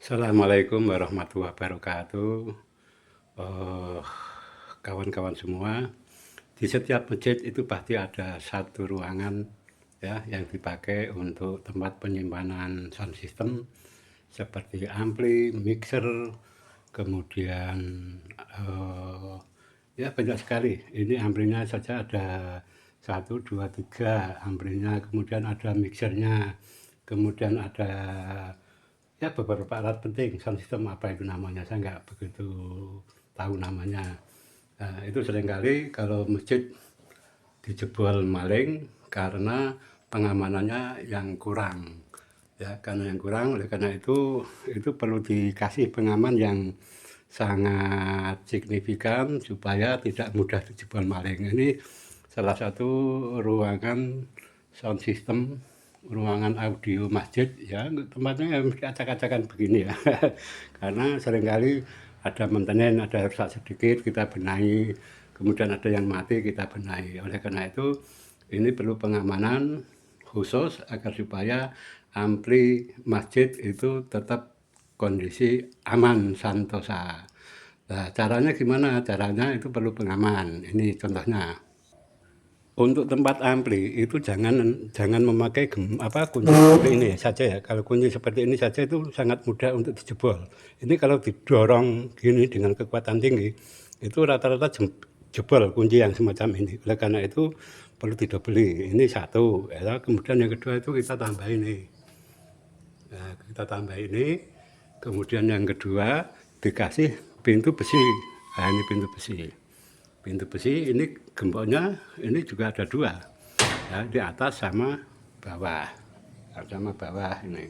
Assalamualaikum warahmatullahi wabarakatuh. Eh, Kawan-kawan semua, di setiap masjid itu pasti ada satu ruangan ya yang dipakai untuk tempat penyimpanan sound system seperti ampli, mixer, kemudian eh, ya banyak sekali. Ini amplinya saja ada satu, dua, tiga amplinya, kemudian ada mixernya, kemudian ada ya beberapa alat penting sound system apa itu namanya saya nggak begitu tahu namanya. Nah, itu seringkali kalau masjid dijebol maling karena pengamanannya yang kurang ya, karena yang kurang. Oleh karena itu perlu dikasih pengaman yang sangat signifikan supaya tidak mudah dijebol maling. Ini salah satu ruangan sound system, ruangan audio masjid ya, tempatnya yang acak-acakan begini ya. Karena seringkali ada maintenance, ada rusak sedikit kita benahi, kemudian ada yang mati kita benahi. Oleh karena itu ini perlu pengamanan khusus agar supaya ampli masjid itu tetap kondisi aman santosa. Nah, caranya gimana? Caranya itu perlu pengaman. Ini contohnya. Untuk tempat ampli itu jangan memakai kunci seperti ini saja ya. Kalau kunci seperti ini saja itu sangat mudah untuk dijebol. Ini kalau didorong gini dengan kekuatan tinggi, itu rata-rata jebol kunci yang semacam ini. Oleh karena itu perlu didobeli. Ini satu, ya. Kemudian yang kedua itu kita tambah ini. Nah, kita tambah ini. Kemudian yang kedua dikasih pintu besi. Nah, ini pintu besi. Pintu besi ini gemboknya ini juga ada dua ya, di atas sama bawah ini.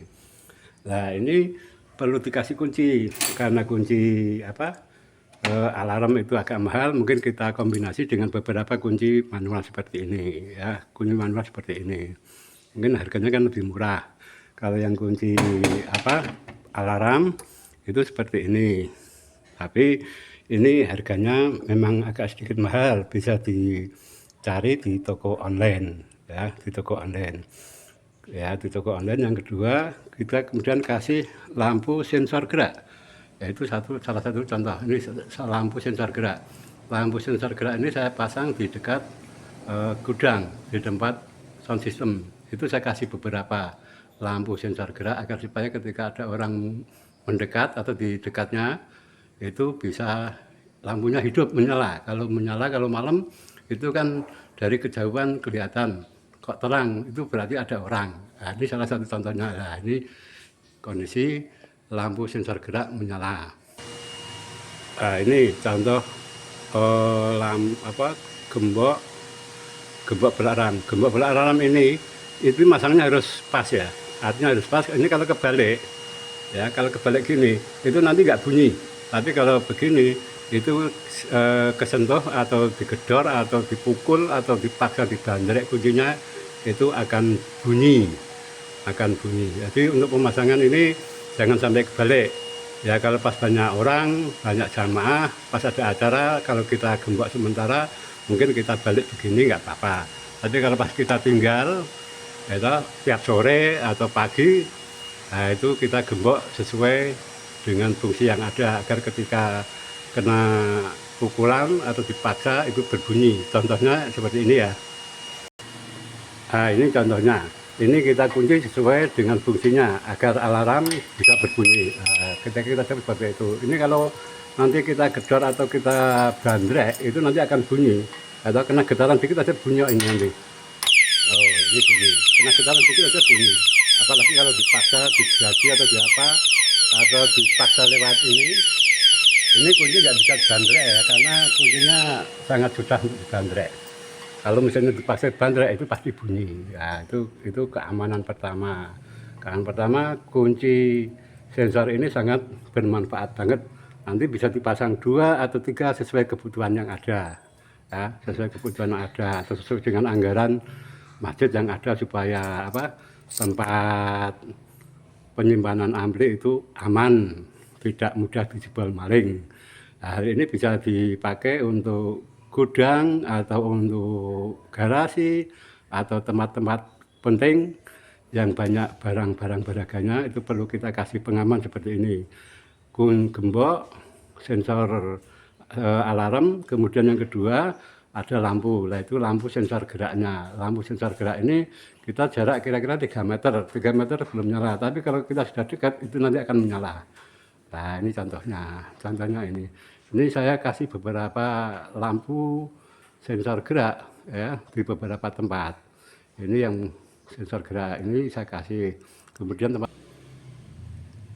Nah, ini perlu dikasih kunci karena kunci alarm itu agak mahal, mungkin kita kombinasi dengan beberapa kunci manual seperti ini ya. Kunci manual seperti ini mungkin harganya kan lebih murah. Kalau yang kunci alarm itu seperti ini, tapi ini harganya memang agak sedikit mahal, bisa dicari di toko online ya, di toko online. Ya, di toko online. Yang kedua, kita kemudian kasih lampu sensor gerak. Yaitu salah satu contoh. Ini lampu sensor gerak. Lampu sensor gerak ini saya pasang di dekat gudang, di tempat sound system. Itu saya kasih beberapa lampu sensor gerak agar supaya ketika ada orang mendekat atau di dekatnya itu bisa lampunya hidup menyala. Kalau menyala kalau malam itu kan dari kejauhan kelihatan kok terang, itu berarti ada orang. Nah, ini salah satu contohnya. Nah, ini kondisi lampu sensor gerak menyala. Nah, ini contoh gembok belalang. Gembok belalang ini itu masangnya harus pas ya. Artinya harus pas. Ini kalau kebalik ya, kalau kebalik gini itu nanti nggak bunyi. Tapi kalau begini itu kesentuh atau digedor atau dipukul atau dipaksa dibandrek kuncinya itu akan bunyi, Jadi untuk pemasangan ini jangan sampai kebalik ya. Kalau pas banyak orang, banyak jamaah, pas ada acara, kalau kita gembok sementara mungkin kita balik begini nggak apa-apa. Tapi kalau pas kita tinggal itu tiap sore atau pagi, nah itu kita gembok sesuai dengan fungsi yang ada agar ketika kena pukulan atau dipaksa itu berbunyi. Contohnya seperti ini ya. Nah, ini contohnya. Ini kita kunci sesuai dengan fungsinya agar alarm bisa berbunyi. Nah, kita seperti itu. Ini kalau nanti kita gedor atau kita bandrek itu nanti akan bunyi. Atau kena getaran dikit aja bunyi ini nanti. Oh, ini bunyi. Kena getaran dikit aja bunyi. Apalagi kalau dipaksa, digaji atau diapa, atau dipaksa lewat ini kunci nggak bisa dibandrek ya, karena kuncinya sangat susah untuk dibandrek. Kalau misalnya dipaksa bandrek itu pasti bunyi. Ya, itu keamanan pertama. Keamanan pertama, kunci sensor ini sangat bermanfaat banget. Nanti bisa dipasang 2 atau 3 sesuai kebutuhan yang ada. Ya, sesuai kebutuhan yang ada atau sesuai dengan anggaran masjid yang ada supaya tempat penyimpanan ampli itu aman, tidak mudah dijebol maling. Nah, hal ini bisa dipakai untuk gudang atau untuk garasi atau tempat-tempat penting yang banyak barang-barang berharganya itu perlu kita kasih pengaman seperti ini. Kun gembok, sensor alarm, kemudian yang kedua ada lampu. Nah itu lampu sensor geraknya. Lampu sensor gerak ini kita jarak kira-kira 3 meter. 3 meter belum nyala, tapi kalau kita sudah dekat itu nanti akan menyala. Nah ini contohnya. Contohnya ini. Ini saya kasih beberapa lampu sensor gerak ya di beberapa tempat. Ini yang sensor gerak ini saya kasih. Kemudian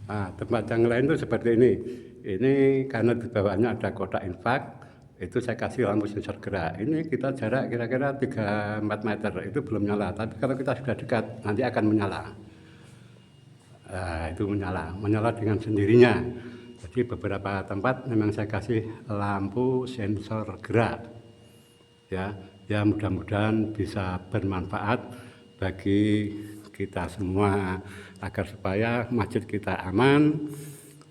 tempat yang lain itu seperti ini. Ini karena di bawahnya ada kotak infak, itu saya kasih lampu sensor gerak. Ini kita jarak kira-kira 3-4 meter, itu belum nyala. Tapi kalau kita sudah dekat, nanti akan menyala. Nah, itu menyala dengan sendirinya. Jadi beberapa tempat memang saya kasih lampu sensor gerak. Ya mudah-mudahan bisa bermanfaat bagi kita semua agar supaya masjid kita aman,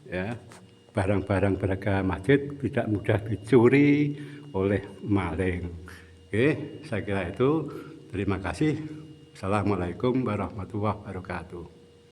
ya barang-barang berharga masjid tidak mudah dicuri oleh maling. Oke, saya kira itu. Terima kasih. Assalamualaikum warahmatullahi wabarakatuh.